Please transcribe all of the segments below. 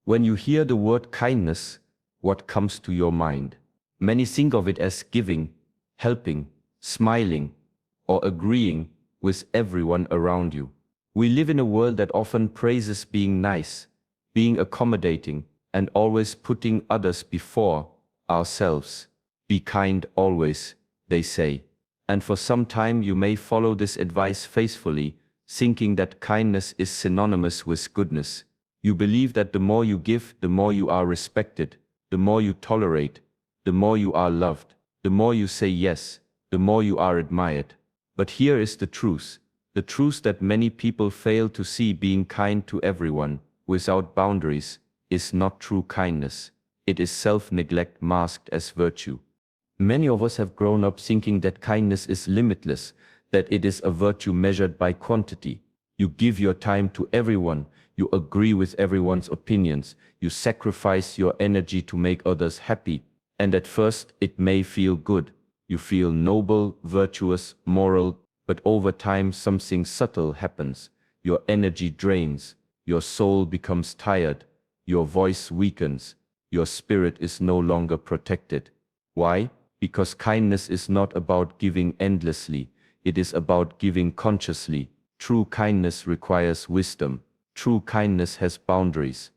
When you hear the word kindness, what comes to your mind? Many think of it as giving, helping, smiling, or agreeing with everyone around you. We live in a world that often praises being nice, being accommodating, and always putting others before ourselves. Be kind always, they say. And for some time you may follow this advice faithfully, thinking that kindness is synonymous with goodness. You believe that the more you give, the more you are respected, the more you tolerate, the more you are loved, the more you say yes, the more you are admired. But here is the truth that many people fail to see: being kind to everyone, without boundaries, is not true kindness. It is self-neglect masked as virtue. Many of us have grown up thinking that kindness is limitless, that it is a virtue measured by quantity. You give your time to everyone, you agree with everyone's opinions, you sacrifice your energy to make others happy, and at first it may feel good. You feel noble, virtuous, moral, but over time something subtle happens. Your energy drains, your soul becomes tired, your voice weakens, your spirit is no longer protected. Why? Because kindness is not about giving endlessly, it is about giving consciously. True kindness requires wisdom. True kindness has boundaries.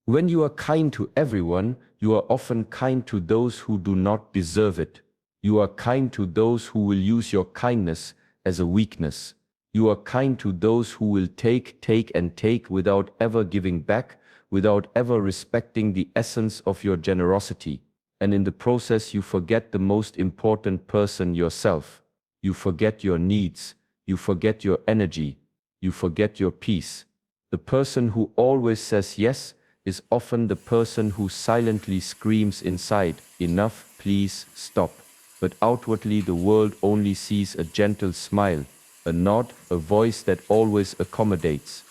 When you are kind to everyone, you are often kind to those who do not deserve it. You are kind to those who will use your kindness as a weakness. You are kind to those who will take and take without ever giving back, without ever respecting the essence of your generosity. And in the process you forget the most important person: yourself. You forget your needs, you forget your energy, you forget your peace. The person who always says yes is often the person who silently screams inside, "Enough, please, stop." But outwardly the world only sees a gentle smile, a nod, a voice that always accommodates.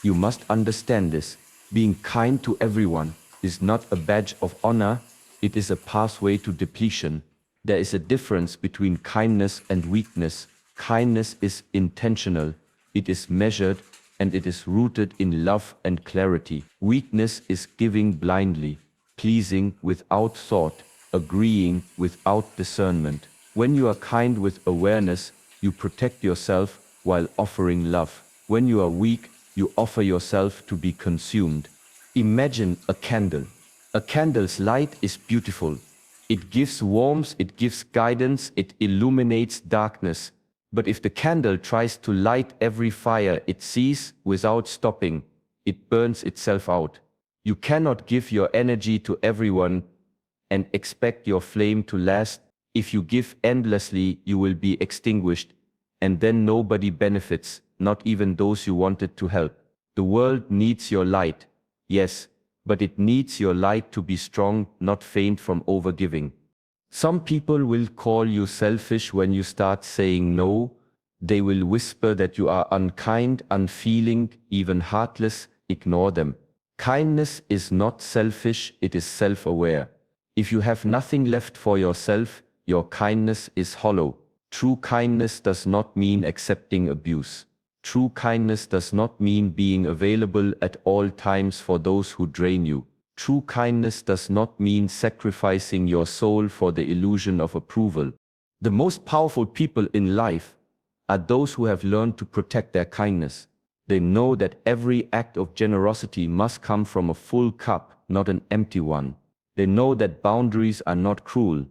You must understand this. Being kind to everyone is not a badge of honor, it is a pathway to depletion. There is a difference between kindness and weakness. Kindness is intentional, it is measured, and it is rooted in love and clarity. Weakness is giving blindly, pleasing without thought, agreeing without discernment. When you are kind with awareness, you protect yourself while offering love. When you are weak, you offer yourself to be consumed. Imagine a candle. A candle's light is beautiful. It gives warmth, it gives guidance, it illuminates darkness. But if the candle tries to light every fire it sees without stopping, it burns itself out. You cannot give your energy to everyone and expect your flame to last. If you give endlessly, you will be extinguished, and then nobody benefits, not even those you wanted to help. The world needs your light, yes, but it needs your light to be strong, not faint from overgiving. Some people will call you selfish when you start saying no. They will whisper that you are unkind, unfeeling, even heartless. Ignore them. Kindness is not selfish, it is self-aware. If you have nothing left for yourself, your kindness is hollow. True kindness does not mean accepting abuse. True kindness does not mean being available at all times for those who drain you. True kindness does not mean sacrificing your soul for the illusion of approval. The most powerful people in life are those who have learned to protect their kindness. They know that every act of generosity must come from a full cup, not an empty one. They know that boundaries are not cruel,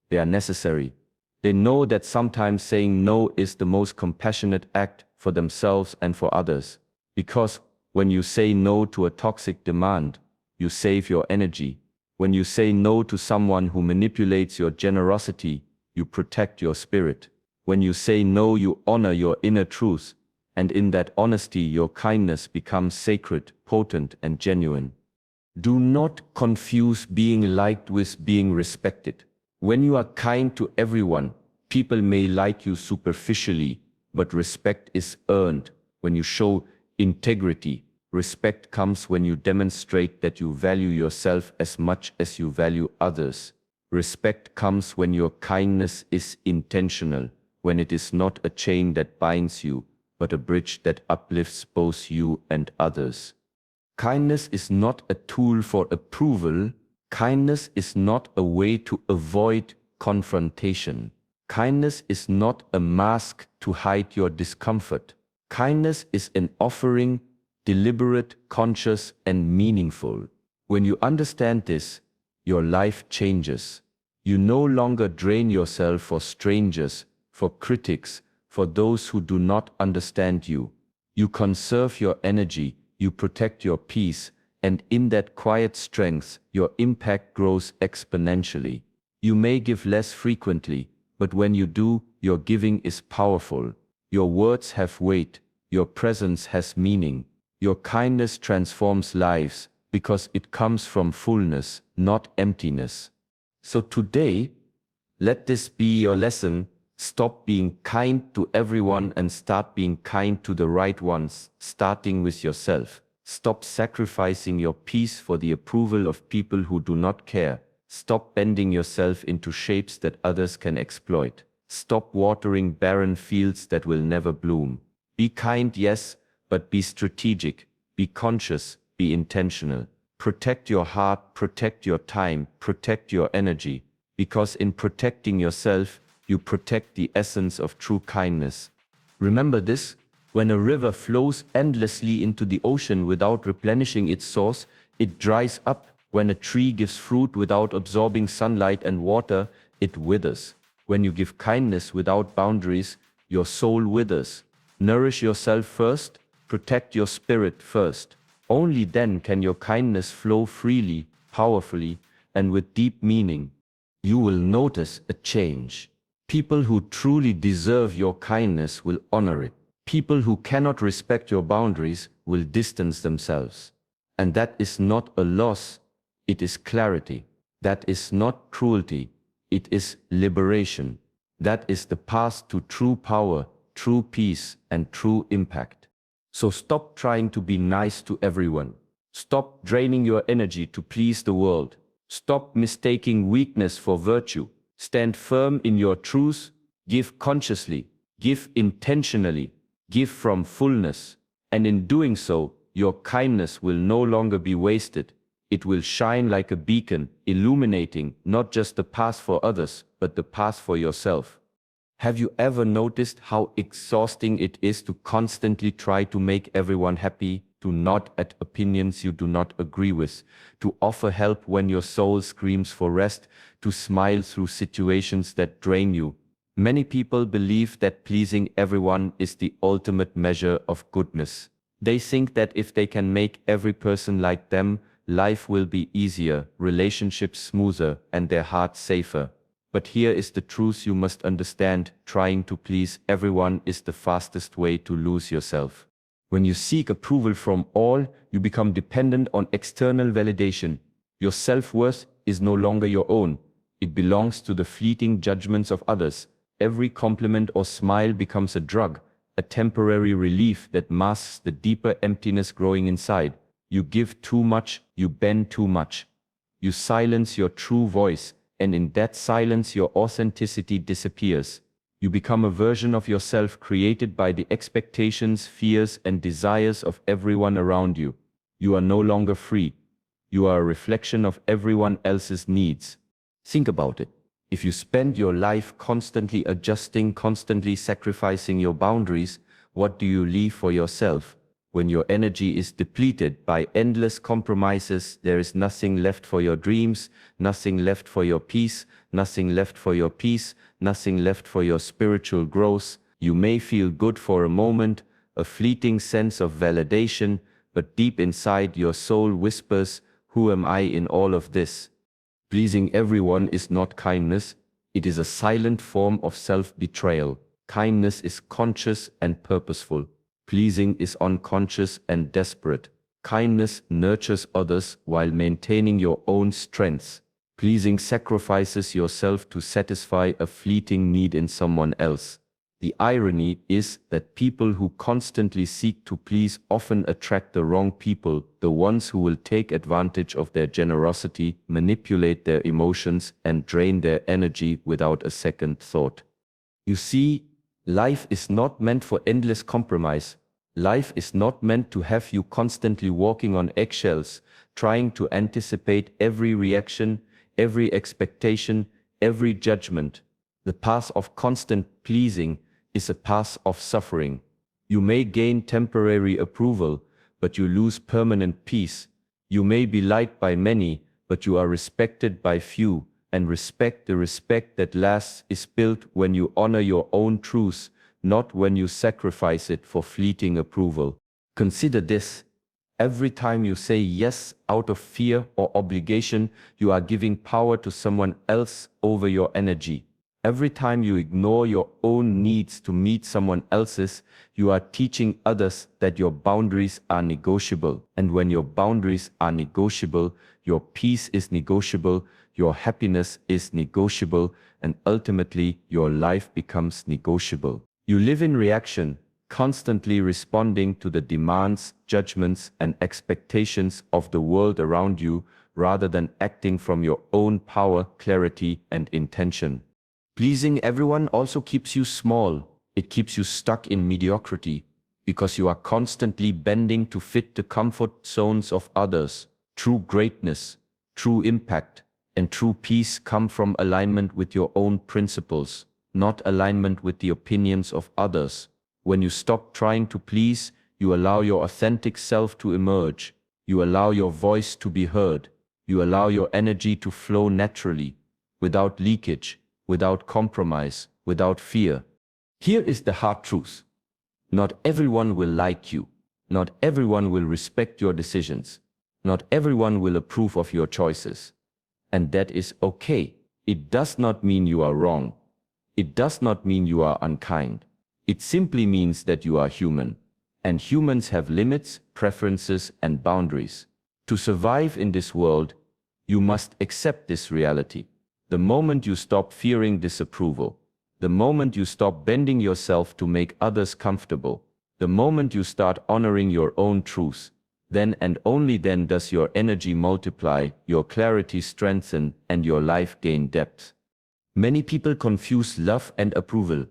they are necessary. They know that sometimes saying no is the most compassionate act for themselves and for others. Because when you say no to a toxic demand, you save your energy. When you say no to someone who manipulates your generosity, you protect your spirit. When you say no, you honor your inner truth, and in that honesty your kindness becomes sacred, potent, and genuine. Do not confuse being liked with being respected. When you are kind to everyone, people may like you superficially, but respect is earned when you show integrity. Respect comes when you demonstrate that you value yourself as much as you value others. Respect comes when your kindness is intentional, when it is not a chain that binds you, but a bridge that uplifts both you and others. Kindness is not a tool for approval. Kindness is not a way to avoid confrontation. Kindness is not a mask to hide your discomfort. Kindness is an offering, deliberate, conscious, and meaningful. When you understand this, your life changes. You no longer drain yourself for strangers, for critics, for those who do not understand you. You conserve your energy, you protect your peace, and in that quiet strength, your impact grows exponentially. You may give less frequently, but when you do, your giving is powerful. Your words have weight, your presence has meaning. Your kindness transforms lives because it comes from fullness, not emptiness. So today, let this be your lesson. Stop being kind to everyone and start being kind to the right ones, starting with yourself. Stop sacrificing your peace for the approval of people who do not care. Stop bending yourself into shapes that others can exploit. Stop watering barren fields that will never bloom. Be kind, yes, but be strategic, be conscious, be intentional. Protect your heart, protect your time, protect your energy, because in protecting yourself, you protect the essence of true kindness. Remember this: when a river flows endlessly into the ocean without replenishing its source, it dries up. When a tree gives fruit without absorbing sunlight and water, it withers. When you give kindness without boundaries, your soul withers. Nourish yourself first, protect your spirit first. Only then can your kindness flow freely, powerfully, and with deep meaning. You will notice a change. People who truly deserve your kindness will honor it. People who cannot respect your boundaries will distance themselves. And that is not a loss, it is clarity. That is not cruelty, it is liberation. That is the path to true power, true peace, and true impact. So stop trying to be nice to everyone. Stop draining your energy to please the world. Stop mistaking weakness for virtue. Stand firm in your truth. Give consciously. Give intentionally. Give from fullness. And in doing so, your kindness will no longer be wasted. It will shine like a beacon, illuminating not just the path for others, but the path for yourself. Have you ever noticed how exhausting it is to constantly try to make everyone happy, to nod at opinions you do not agree with, to offer help when your soul screams for rest, to smile through situations that drain you? Many people believe that pleasing everyone is the ultimate measure of goodness. They think that if they can make every person like them, life will be easier, relationships smoother, and their hearts safer. But here is the truth you must understand: trying to please everyone is the fastest way to lose yourself. When you seek approval from all, you become dependent on external validation. Your self-worth is no longer your own. It belongs to the fleeting judgments of others. Every compliment or smile becomes a drug, a temporary relief that masks the deeper emptiness growing inside. You give too much, you bend too much. You silence your true voice, and in that silence your authenticity disappears. You become a version of yourself created by the expectations, fears, and desires of everyone around you. You are no longer free. You are a reflection of everyone else's needs. Think about it. If you spend your life constantly adjusting, constantly sacrificing your boundaries, what do you leave for yourself? When your energy is depleted by endless compromises, there is nothing left for your dreams, nothing left for your peace, nothing left for your peace, nothing left for your spiritual growth. You may feel good for a moment, a fleeting sense of validation, but deep inside your soul whispers, "Who am I in all of this?" Pleasing everyone is not kindness, it is a silent form of self-betrayal. Kindness is conscious and purposeful. Pleasing is unconscious and desperate. Kindness nurtures others while maintaining your own strengths. Pleasing sacrifices yourself to satisfy a fleeting need in someone else. The irony is that people who constantly seek to please often attract the wrong people, the ones who will take advantage of their generosity, manipulate their emotions, and drain their energy without a second thought. You see, life is not meant for endless compromise. Life is not meant to have you constantly walking on eggshells, trying to anticipate every reaction, every expectation, every judgment. The path of constant pleasing is a path of suffering. You may gain temporary approval, but you lose permanent peace. You may be liked by many, but you are respected by few, and the respect that lasts is built when you honor your own truth, not when you sacrifice it for fleeting approval. Consider this. Every time you say yes out of fear or obligation, you are giving power to someone else over your energy. Every time you ignore your own needs to meet someone else's, you are teaching others that your boundaries are negotiable. And when your boundaries are negotiable, your peace is negotiable, your happiness is negotiable, and ultimately your life becomes negotiable. You live in reaction, constantly responding to the demands, judgments, and expectations of the world around you, rather than acting from your own power, clarity, and intention. Pleasing everyone also keeps you small. It keeps you stuck in mediocrity, because you are constantly bending to fit the comfort zones of others. True greatness, true impact, and true peace come from alignment with your own principles, not alignment with the opinions of others. When you stop trying to please, you allow your authentic self to emerge. You allow your voice to be heard. You allow your energy to flow naturally, without leakage, without compromise, without fear. Here is the hard truth. Not everyone will like you. Not everyone will respect your decisions. Not everyone will approve of your choices. And that is okay. It does not mean you are wrong. It does not mean you are unkind. It simply means that you are human. And humans have limits, preferences, and boundaries. To survive in this world, you must accept this reality. The moment you stop fearing disapproval, the moment you stop bending yourself to make others comfortable, the moment you start honoring your own truth, then and only then does your energy multiply, your clarity strengthen, and your life gain depth. Many people confuse love and approval.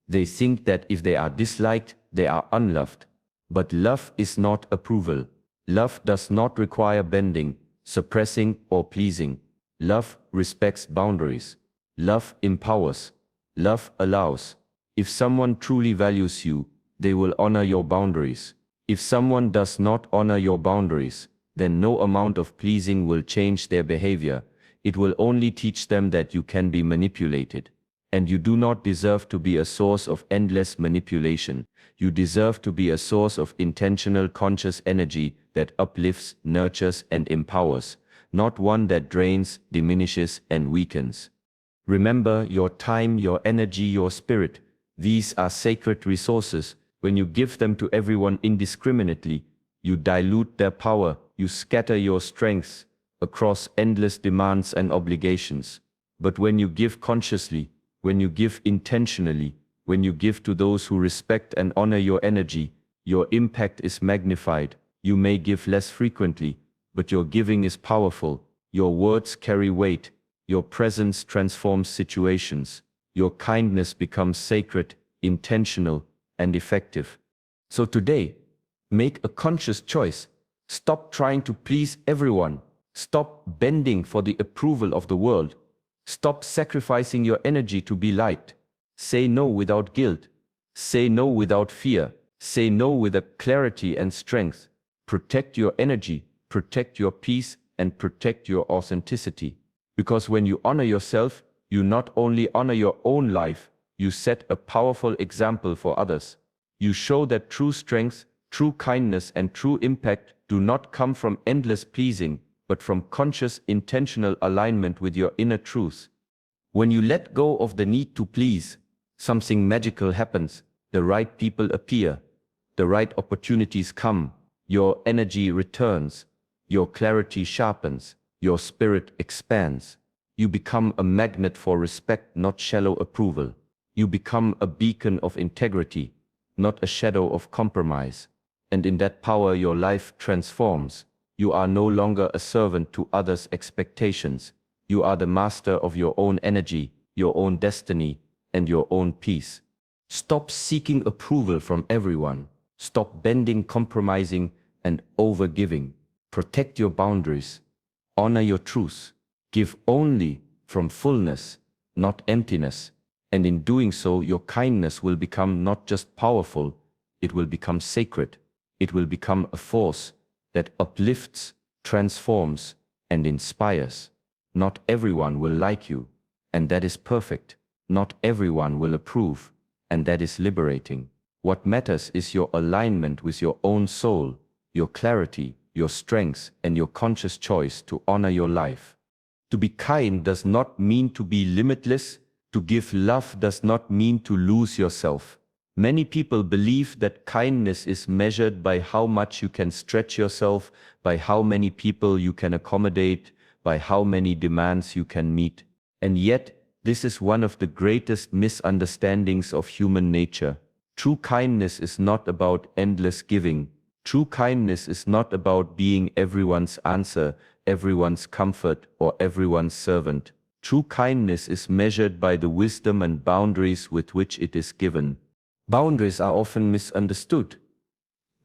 They think that if they are disliked, they are unloved. But love is not approval. Love does not require bending, suppressing, or pleasing. Love respects boundaries. Love empowers. Love allows. If someone truly values you, they will honor your boundaries. If someone does not honor your boundaries, then no amount of pleasing will change their behavior. It will only teach them that you can be manipulated. And you do not deserve to be a source of endless manipulation. You deserve to be a source of intentional conscious energy that uplifts, nurtures, and empowers, not one that drains, diminishes, and weakens. Remember, your time, your energy, your spirit, these are sacred resources. When you give them to everyone indiscriminately, you dilute their power, you scatter your strengths across endless demands and obligations. But when you give consciously, when you give intentionally, when you give to those who respect and honor your energy, your impact is magnified. You may give less frequently, but your giving is powerful. Your words carry weight. Your presence transforms situations. Your kindness becomes sacred, intentional, and effective. So today, make a conscious choice. Stop trying to please everyone. Stop bending for the approval of the world. Stop sacrificing your energy to be liked. Say no without guilt. Say no without fear. Say no with a clarity and strength. Protect your energy, protect your peace, and protect your authenticity. Because when you honor yourself, you not only honor your own life, you set a powerful example for others. You show that true strength, true kindness, and true impact do not come from endless pleasing, but from conscious, intentional alignment with your inner truth. When you let go of the need to please, something magical happens. The right people appear. The right opportunities come. Your energy returns. Your clarity sharpens. Your spirit expands. You become a magnet for respect, not shallow approval. You become a beacon of integrity, not a shadow of compromise. And in that power, your life transforms. You are no longer a servant to others' expectations. You are the master of your own energy, your own destiny, and your own peace. Stop seeking approval from everyone. Stop bending, compromising, and overgiving. Protect your boundaries. Honor your truth. Give only from fullness, not emptiness. And in doing so, your kindness will become not just powerful, it will become sacred. It will become a force that uplifts, transforms, and inspires. Not everyone will like you, and that is perfect. Not everyone will approve, and that is liberating. What matters is your alignment with your own soul, your clarity, your strengths, and your conscious choice to honor your life. To be kind does not mean to be limitless. To give love does not mean to lose yourself. Many people believe that kindness is measured by how much you can stretch yourself, by how many people you can accommodate, by how many demands you can meet. And yet, this is one of the greatest misunderstandings of human nature. True kindness is not about endless giving. True kindness is not about being everyone's answer, everyone's comfort, or everyone's servant. True kindness is measured by the wisdom and boundaries with which it is given. Boundaries are often misunderstood.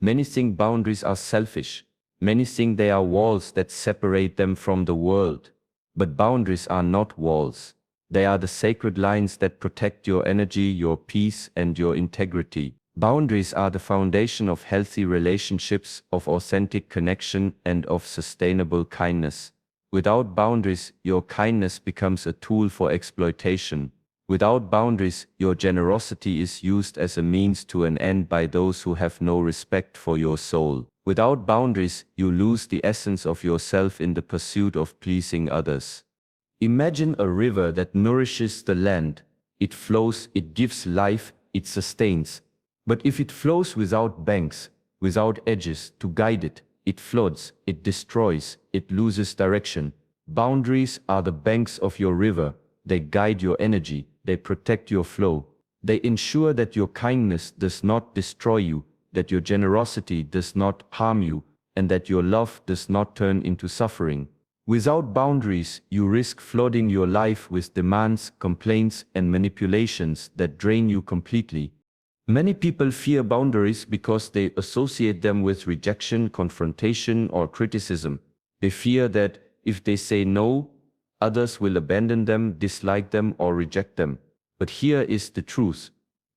Many think boundaries are selfish. Many think they are walls that separate them from the world. But boundaries are not walls. They are the sacred lines that protect your energy, your peace, and your integrity. Boundaries are the foundation of healthy relationships, of authentic connection, and of sustainable kindness. Without boundaries, your kindness becomes a tool for exploitation. Without boundaries, your generosity is used as a means to an end by those who have no respect for your soul. Without boundaries, you lose the essence of yourself in the pursuit of pleasing others. Imagine a river that nourishes the land. It flows, it gives life, it sustains. But if it flows without banks, without edges to guide it, it floods, it destroys, it loses direction. Boundaries are the banks of your river. They guide your energy, they protect your flow. They ensure that your kindness does not destroy you, that your generosity does not harm you, and that your love does not turn into suffering. Without boundaries, you risk flooding your life with demands, complaints, and manipulations that drain you completely. Many people fear boundaries because they associate them with rejection, confrontation, or criticism. They fear that if they say no, others will abandon them, dislike them, or reject them. But here is the truth.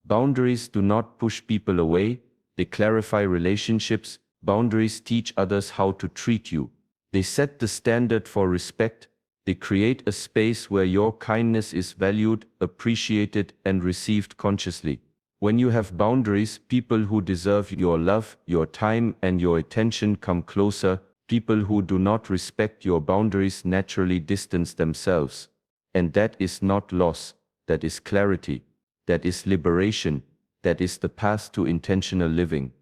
Boundaries do not push people away. They clarify relationships. Boundaries teach others how to treat you. They set the standard for respect. They create a space where your kindness is valued, appreciated, and received consciously. When you have boundaries, people who deserve your love, your time, and your attention come closer. People who do not respect your boundaries naturally distance themselves. And that is not loss, that is clarity, that is liberation, that is the path to intentional living.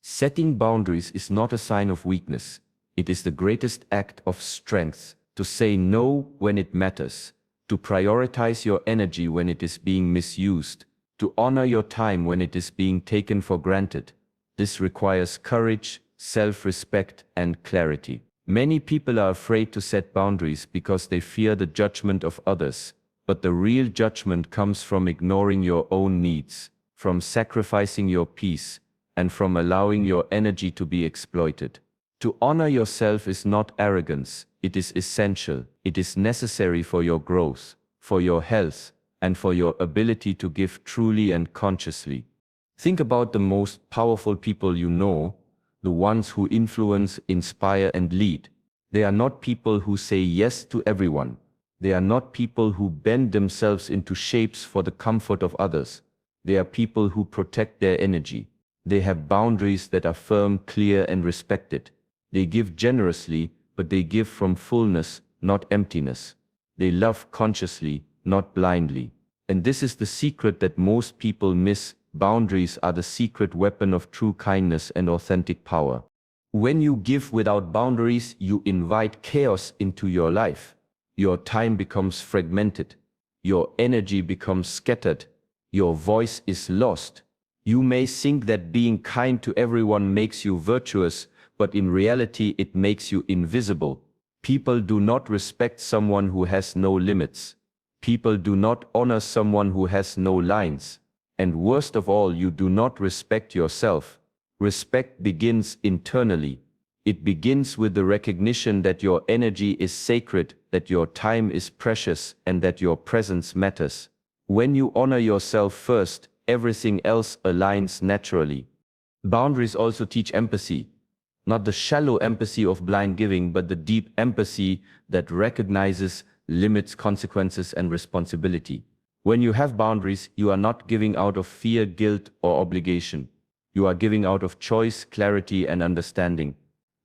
Setting boundaries is not a sign of weakness. It is the greatest act of strength, to say no when it matters, to prioritize your energy when it is being misused, to honor your time when it is being taken for granted. This requires courage, self-respect, and clarity. Many people are afraid to set boundaries because they fear the judgment of others, but the real judgment comes from ignoring your own needs, from sacrificing your peace, and from allowing your energy to be exploited. To honor yourself is not arrogance, it is essential, it is necessary for your growth, for your health, and for your ability to give truly and consciously. Think about the most powerful people you know, the ones who influence, inspire, and lead. They are not people who say yes to everyone. They are not people who bend themselves into shapes for the comfort of others. They are people who protect their energy. They have boundaries that are firm, clear, and respected. They give generously, but they give from fullness, not emptiness. They love consciously, not blindly. And this is the secret that most people miss. Boundaries are the secret weapon of true kindness and authentic power. When you give without boundaries, you invite chaos into your life. Your time becomes fragmented. Your energy becomes scattered. Your voice is lost. You may think that being kind to everyone makes you virtuous, but in reality it makes you invisible. People do not respect someone who has no limits. People do not honor someone who has no lines. And worst of all, you do not respect yourself. Respect begins internally. It begins with the recognition that your energy is sacred, that your time is precious, and that your presence matters. When you honor yourself first, everything else aligns naturally. Boundaries also teach empathy. Not the shallow empathy of blind giving, but the deep empathy that recognizes limits, consequences, and responsibility. When you have boundaries, you are not giving out of fear, guilt, or obligation. You are giving out of choice, clarity, and understanding.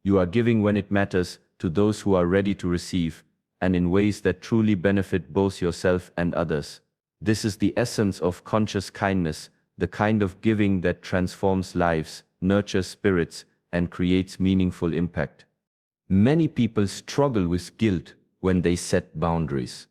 You are giving when it matters, to those who are ready to receive, and in ways that truly benefit both yourself and others. This is the essence of conscious kindness, the kind of giving that transforms lives, nurtures spirits, and creates meaningful impact. Many people struggle with guilt when they set boundaries.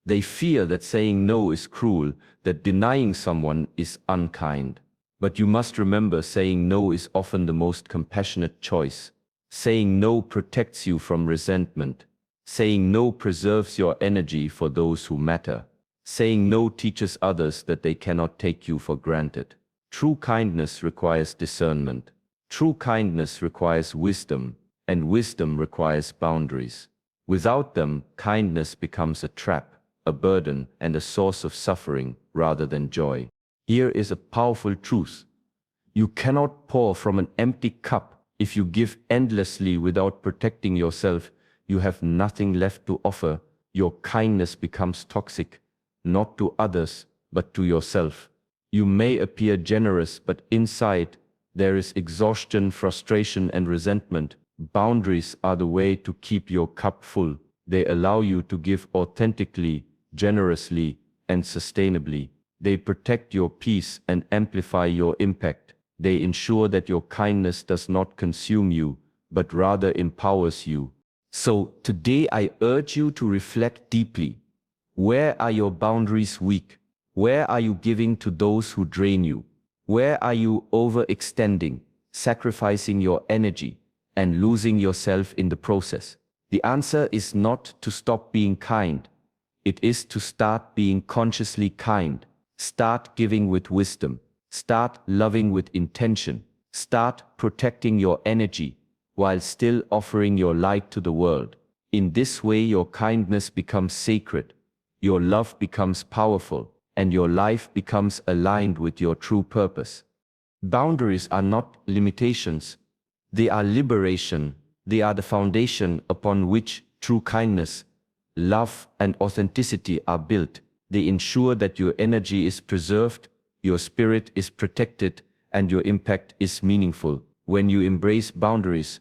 They fear that saying no is cruel, that denying someone is unkind. But you must remember, saying no is often the most compassionate choice. Saying no protects you from resentment. Saying no preserves your energy for those who matter. Saying no teaches others that they cannot take you for granted. True kindness requires discernment. True kindness requires wisdom, and wisdom requires boundaries. Without them, kindness becomes a trap, a burden, and a source of suffering rather than joy. Here is a powerful truth. You cannot pour from an empty cup. If you give endlessly without protecting yourself, you have nothing left to offer. Your kindness becomes toxic, not to others, but to yourself. You may appear generous, but inside, there is exhaustion, frustration, and resentment. Boundaries are the way to keep your cup full. They allow you to give authentically, generously, and sustainably. They protect your peace and amplify your impact. They ensure that your kindness does not consume you, but rather empowers you. So, today I urge you to reflect deeply. Where are your boundaries weak? Where are you giving to those who drain you? Where are you overextending, sacrificing your energy, and losing yourself in the process? The answer is not to stop being kind. It is to start being consciously kind. Start giving with wisdom. Start loving with intention. Start protecting your energy while still offering your light to the world. In this way, your kindness becomes sacred, your love becomes powerful, and your life becomes aligned with your true purpose. Boundaries are not limitations. They are liberation. They are the foundation upon which true kindness, love, and authenticity are built. They ensure that your energy is preserved, your spirit is protected, and your impact is meaningful. When you embrace boundaries,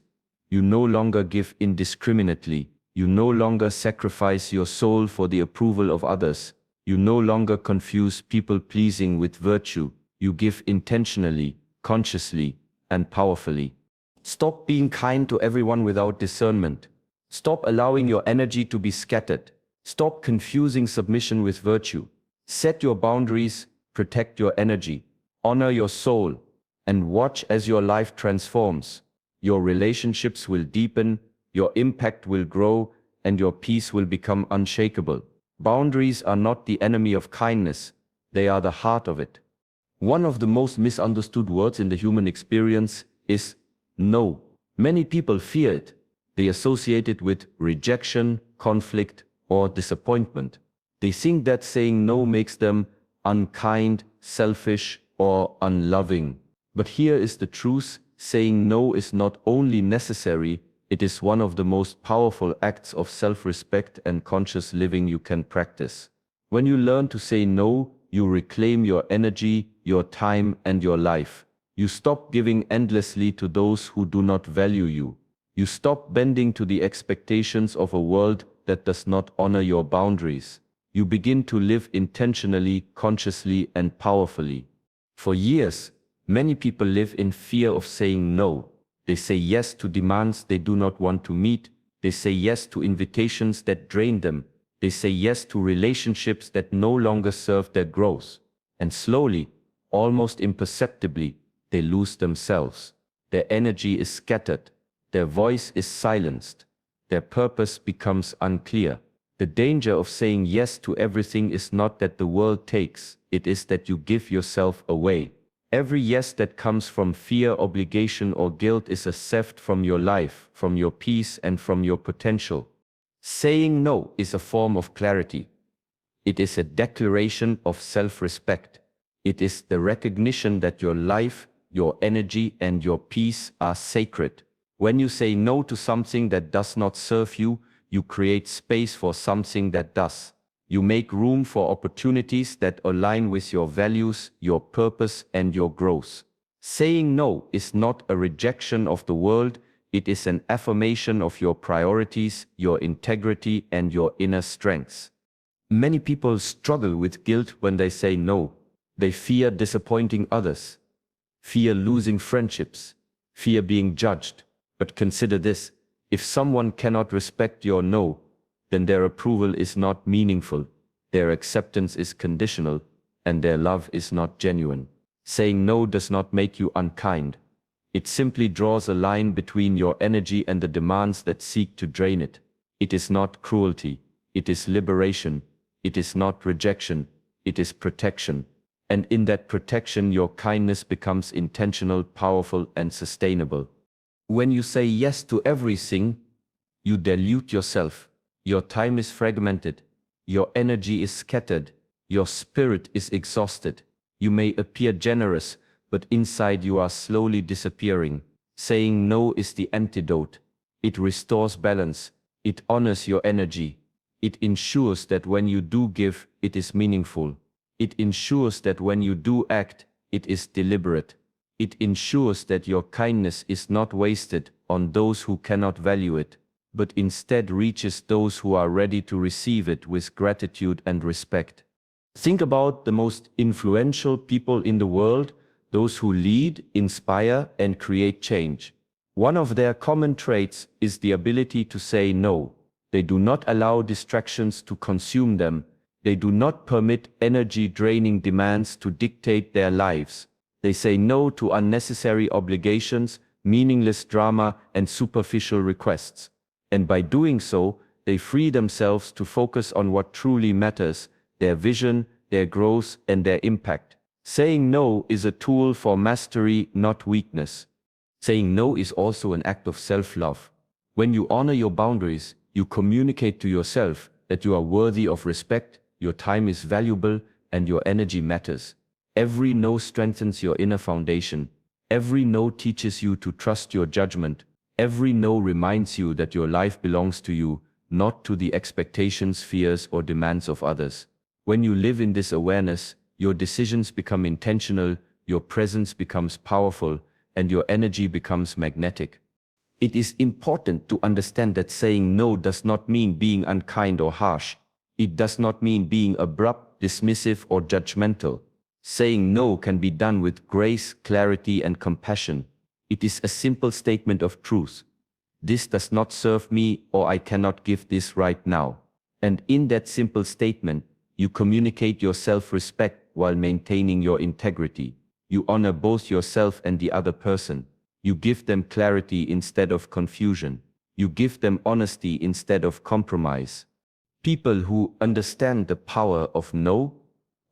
you no longer give indiscriminately. You no longer sacrifice your soul for the approval of others. You no longer confuse people-pleasing with virtue. You give intentionally, consciously, and powerfully. Stop being kind to everyone without discernment. Stop allowing your energy to be scattered. Stop confusing submission with virtue. Set your boundaries, protect your energy, honor your soul, and watch as your life transforms. Your relationships will deepen, your impact will grow, and your peace will become unshakable. Boundaries are not the enemy of kindness, they are the heart of it. One of the most misunderstood words in the human experience is no. Many people fear it. They associate it with rejection, conflict, or disappointment. They think that saying no makes them unkind, selfish, or unloving. But here is the truth: saying no is not only necessary, it is one of the most powerful acts of self-respect and conscious living you can practice. When you learn to say no, you reclaim your energy, your time, and your life. You stop giving endlessly to those who do not value you. You stop bending to the expectations of a world that does not honor your boundaries. You begin to live intentionally, consciously, and powerfully. For years, many people live in fear of saying no. They say yes to demands they do not want to meet. They say yes to invitations that drain them. They say yes to relationships that no longer serve their growth. And slowly, almost imperceptibly, they lose themselves. Their energy is scattered. Their voice is silenced. Their purpose becomes unclear. The danger of saying yes to everything is not that the world takes, it is that you give yourself away. Every yes that comes from fear, obligation, or guilt is a theft from your life, from your peace, and from your potential. Saying no is a form of clarity. It is a declaration of self-respect. It is the recognition that your life, your energy, and your peace are sacred. When you say no to something that does not serve you, you create space for something that does. You make room for opportunities that align with your values, your purpose, and your growth. Saying no is not a rejection of the world, it is an affirmation of your priorities, your integrity, and your inner strengths. Many people struggle with guilt when they say no. They fear disappointing others, fear losing friendships, fear being judged. But consider this, if someone cannot respect your no, then their approval is not meaningful, their acceptance is conditional, and their love is not genuine. Saying no does not make you unkind. It simply draws a line between your energy and the demands that seek to drain it. It is not cruelty, it is liberation. It is not rejection, it is protection. And in that protection, your kindness becomes intentional, powerful, and sustainable. When you say yes to everything, you dilute yourself. Your time is fragmented. Your energy is scattered. Your spirit is exhausted. You may appear generous, but inside you are slowly disappearing. Saying no is the antidote. It restores balance. It honors your energy. It ensures that when you do give, it is meaningful. It ensures that when you do act, it is deliberate. It ensures that your kindness is not wasted on those who cannot value it, but instead reaches those who are ready to receive it with gratitude and respect. Think about the most influential people in the world, those who lead, inspire, and create change. One of their common traits is the ability to say no. They do not allow distractions to consume them. They do not permit energy-draining demands to dictate their lives. They say no to unnecessary obligations, meaningless drama, and superficial requests. And by doing so, they free themselves to focus on what truly matters, their vision, their growth, and their impact. Saying no is a tool for mastery, not weakness. Saying no is also an act of self-love. When you honor your boundaries, you communicate to yourself that you are worthy of respect, your time is valuable, and your energy matters. Every no strengthens your inner foundation. Every no teaches you to trust your judgment. Every no reminds you that your life belongs to you, not to the expectations, fears, or demands of others. When you live in this awareness, your decisions become intentional, your presence becomes powerful, and your energy becomes magnetic. It is important to understand that saying no does not mean being unkind or harsh. It does not mean being abrupt, dismissive, or judgmental. Saying no can be done with grace, clarity, and compassion. It is a simple statement of truth. This does not serve me, or I cannot give this right now. And in that simple statement, you communicate your self-respect while maintaining your integrity. You honor both yourself and the other person. You give them clarity instead of confusion. You give them honesty instead of compromise. People who understand the power of no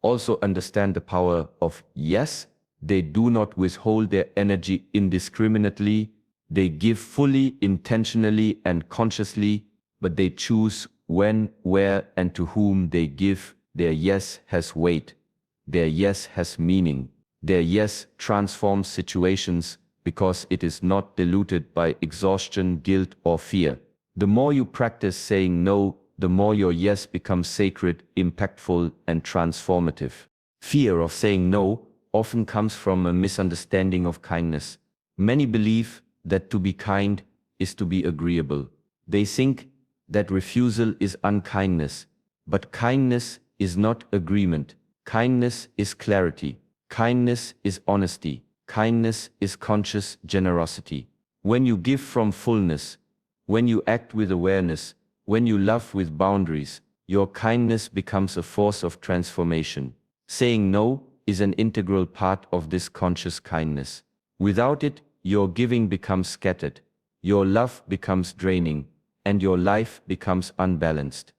also understand the power of yes. They do not withhold their energy indiscriminately. They give fully, intentionally, and consciously, but they choose when, where, and to whom they give. Their yes has weight. Their yes has meaning. Their yes transforms situations because it is not diluted by exhaustion, guilt, or fear. The more you practice saying no, the more your yes becomes sacred, impactful, and transformative. Fear of saying no often comes from a misunderstanding of kindness. Many believe that to be kind is to be agreeable. They think that refusal is unkindness, but kindness is not agreement. Kindness is clarity. Kindness is honesty. Kindness is conscious generosity. When you give from fullness, when you act with awareness, when you love with boundaries, your kindness becomes a force of transformation. Saying no is an integral part of this conscious kindness. Without it, your giving becomes scattered, your love becomes draining, and your life becomes unbalanced.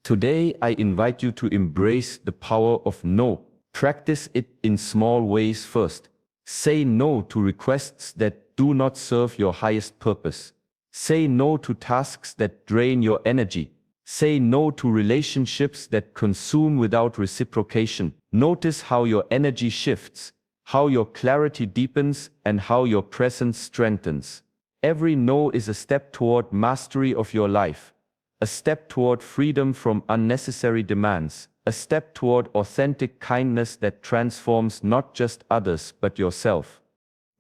Today, I invite you to embrace the power of no. Practice it in small ways first. Say no to requests that do not serve your highest purpose. Say no to tasks that drain your energy. Say no to relationships that consume without reciprocation. Notice how your energy shifts, how your clarity deepens, and how your presence strengthens. Every no is a step toward mastery of your life, a step toward freedom from unnecessary demands, a step toward authentic kindness that transforms not just others but yourself.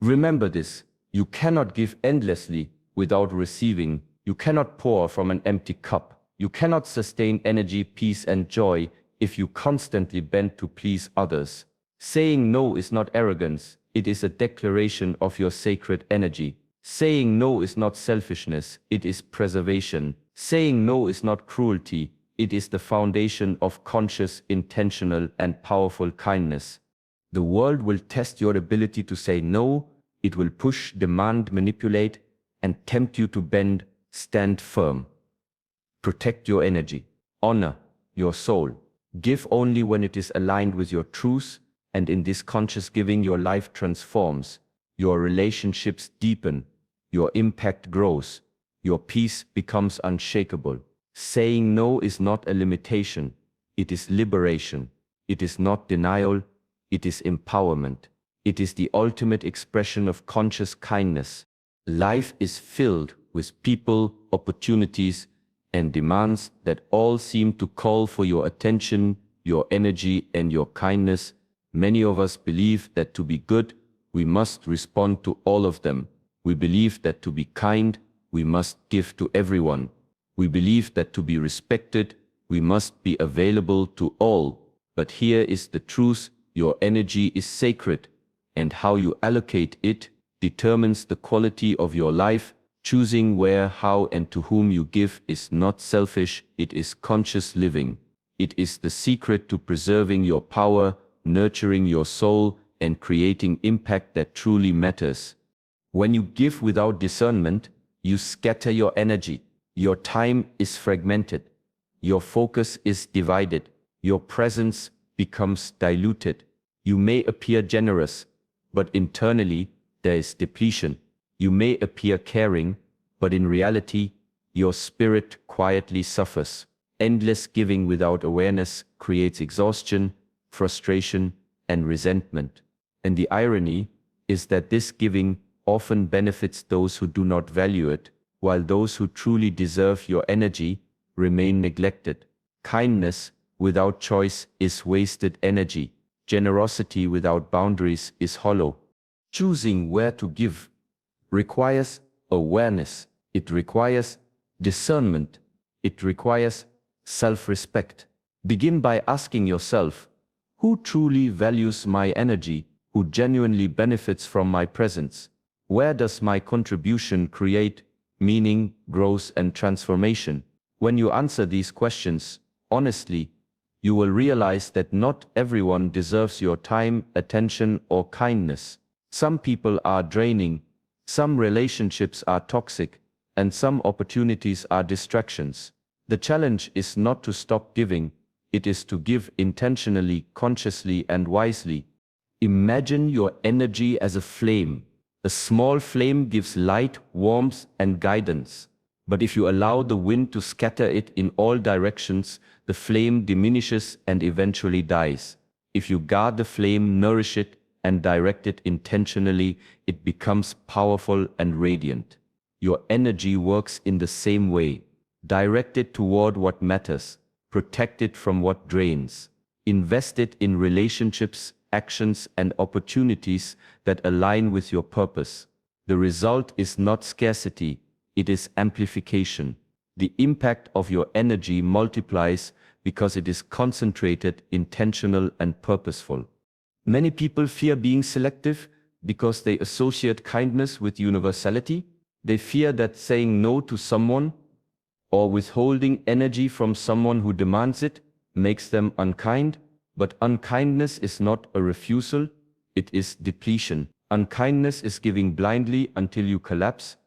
Remember this: you cannot give endlessly without receiving. You cannot pour from an empty cup. You cannot sustain energy, peace, and joy if you constantly bend to please others. Saying no is not arrogance, it is a declaration of your sacred energy. Saying no is not selfishness, it is preservation. Saying no is not cruelty, it is the foundation of conscious, intentional, and powerful kindness. The world will test your ability to say no. It will push, demand, manipulate, and tempt you to bend. Stand firm. Protect your energy. Honor your soul. Give only when it is aligned with your truth, and in this conscious giving your life transforms. Your relationships deepen. Your impact grows. Your peace becomes unshakable. Saying no is not a limitation. It is liberation. It is not denial. It is empowerment. It is the ultimate expression of conscious kindness. Life is filled with people, opportunities, and demands that all seem to call for your attention, your energy, and your kindness. Many of us believe that to be good, we must respond to all of them. We believe that to be kind, we must give to everyone. We believe that to be respected, we must be available to all. But here is the truth: your energy is sacred, and how you allocate it determines the quality of your life. Choosing where, how, and to whom you give is not selfish, it is conscious living. It is the secret to preserving your power, nurturing your soul, and creating impact that truly matters. When you give without discernment, you scatter your energy. Your time is fragmented. Your focus is divided. Your presence becomes diluted. You may appear generous, but internally there is depletion. You may appear caring, but in reality, your spirit quietly suffers. Endless giving without awareness creates exhaustion, frustration, and resentment. And the irony is that this giving often benefits those who do not value it, while those who truly deserve your energy remain neglected. Kindness without choice is wasted energy. Generosity without boundaries is hollow. Choosing where to give requires awareness. It requires discernment. It requires self-respect. Begin by asking yourself, who truly values my energy? Who genuinely benefits from my presence? Where does my contribution create meaning, growth, and transformation? When you answer these questions honestly, you will realize that not everyone deserves your time, attention, or kindness. Some people are draining, some relationships are toxic, and some opportunities are distractions. The challenge is not to stop giving, it is to give intentionally, consciously, and wisely. Imagine your energy as a flame. A small flame gives light, warmth, and guidance. But if you allow the wind to scatter it in all directions, the flame diminishes and eventually dies. If you guard the flame, nourish it, and direct it intentionally, it becomes powerful and radiant. Your energy works in the same way. Direct it toward what matters. Protect it from what drains. Invest it in relationships, actions, and opportunities that align with your purpose. The result is not scarcity, it is amplification. The impact of your energy multiplies because it is concentrated, intentional, and purposeful. Many people fear being selective because they associate kindness with universality. They fear that saying no to someone or withholding energy from someone who demands it makes them unkind. But unkindness is not a refusal, it is depletion. Unkindness is giving blindly until you collapse,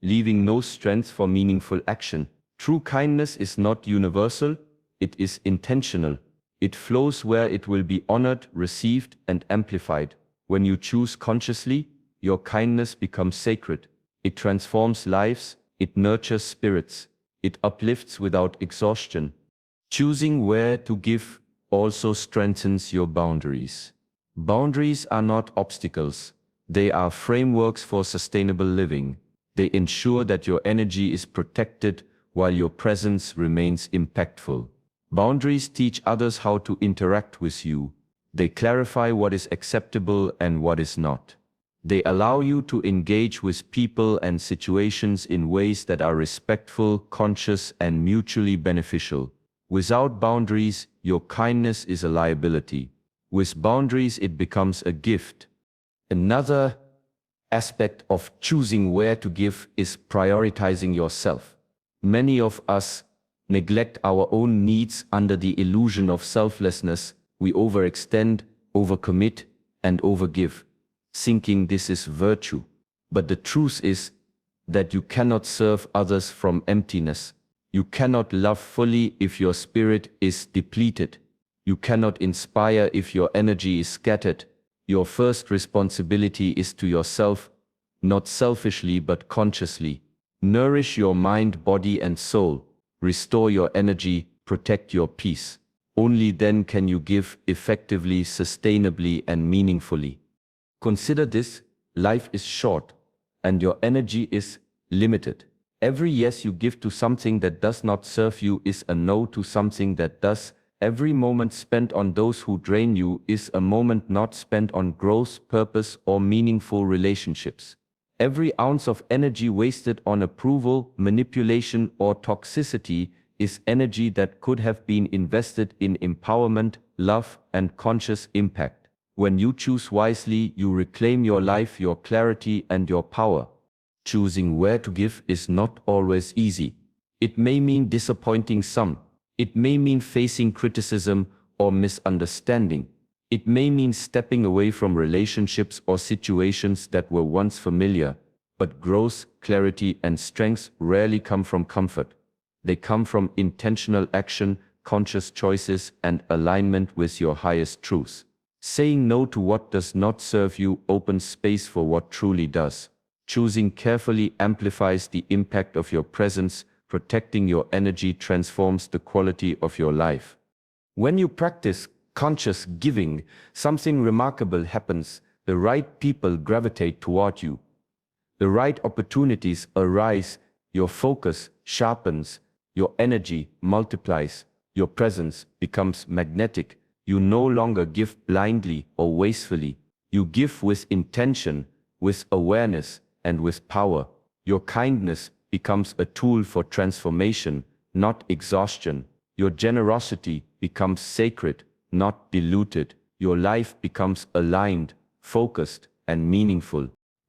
leaving no strength for meaningful action. True kindness is not universal, it is intentional. It flows where it will be honored, received, and amplified. When you choose consciously, your kindness becomes sacred. It transforms lives, it nurtures spirits, it uplifts without exhaustion. Choosing where to give also strengthens your boundaries. Boundaries are not obstacles, they are frameworks for sustainable living. They ensure that your energy is protected while your presence remains impactful. Boundaries teach others how to interact with you. They clarify what is acceptable and what is not. They allow you to engage with people and situations in ways that are respectful, conscious, and mutually beneficial. Without boundaries, your kindness is a liability. With boundaries, it becomes a gift. Another aspect of choosing where to give is prioritizing yourself. Many of us neglect our own needs under the illusion of selflessness. We overextend, overcommit, and overgive, thinking this is virtue. But the truth is that you cannot serve others from emptiness. You cannot love fully if your spirit is depleted. You cannot inspire if your energy is scattered. Your first responsibility is to yourself, not selfishly but consciously. Nourish your mind, body, and soul. Restore your energy, protect your peace. Only then can you give effectively, sustainably, and meaningfully. Consider this: life is short, and your energy is limited. Every yes you give to something that does not serve you is a no to something that does. Every moment spent on those who drain you is a moment not spent on growth, purpose, or meaningful relationships. Every ounce of energy wasted on approval, manipulation, or toxicity is energy that could have been invested in empowerment, love, and conscious impact. When you choose wisely, you reclaim your life, your clarity, and your power. Choosing where to give is not always easy. It may mean disappointing some. It may mean facing criticism or misunderstanding. It may mean stepping away from relationships or situations that were once familiar. But growth, clarity, and strength rarely come from comfort. They come from intentional action, conscious choices, and alignment with your highest truths. Saying no to what does not serve you opens space for what truly does. Choosing carefully amplifies the impact of your presence. Protecting your energy transforms the quality of your life. When you practice conscious giving, something remarkable happens. The right people gravitate toward you. The right opportunities arise. Your focus sharpens. Your energy multiplies. Your presence becomes magnetic. You no longer give blindly or wastefully. You give with intention, with awareness, and with power. Your kindness becomes a tool for transformation, not exhaustion. Your generosity becomes sacred, not diluted. Your life becomes aligned, focused, and meaningful.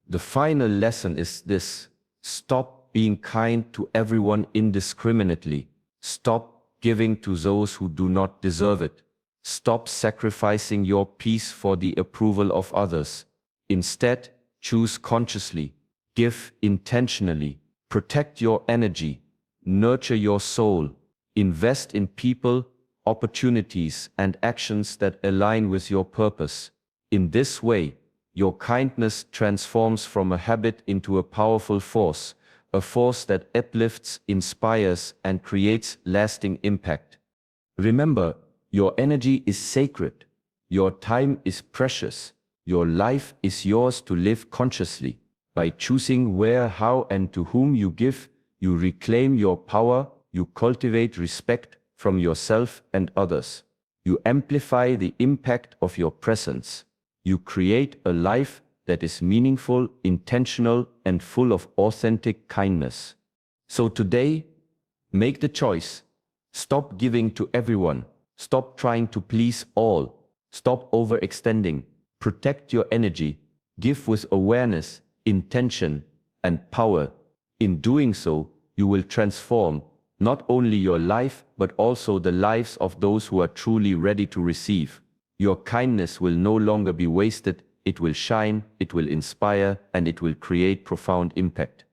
The final lesson is this: stop being kind to everyone indiscriminately. Stop giving to those who do not deserve it. Stop sacrificing your peace for the approval of others. Instead, choose consciously, give intentionally, protect your energy, nurture your soul, invest in people, opportunities, and actions that align with your purpose. In this way, your kindness transforms from a habit into a powerful force, a force that uplifts, inspires, and creates lasting impact. Remember, your energy is sacred, your time is precious, your life is yours to live consciously. By choosing where, how, and to whom you give, you reclaim your power, you cultivate respect from yourself and others. You amplify the impact of your presence. You create a life that is meaningful, intentional, and full of authentic kindness. So today, make the choice. Stop giving to everyone. Stop trying to please all. Stop overextending. Protect your energy. Give with awareness, intention, and power. In doing so, you will transform not only your life but also the lives of those who are truly ready to receive. Your kindness will no longer be wasted, it will shine, it will inspire, and it will create profound impact.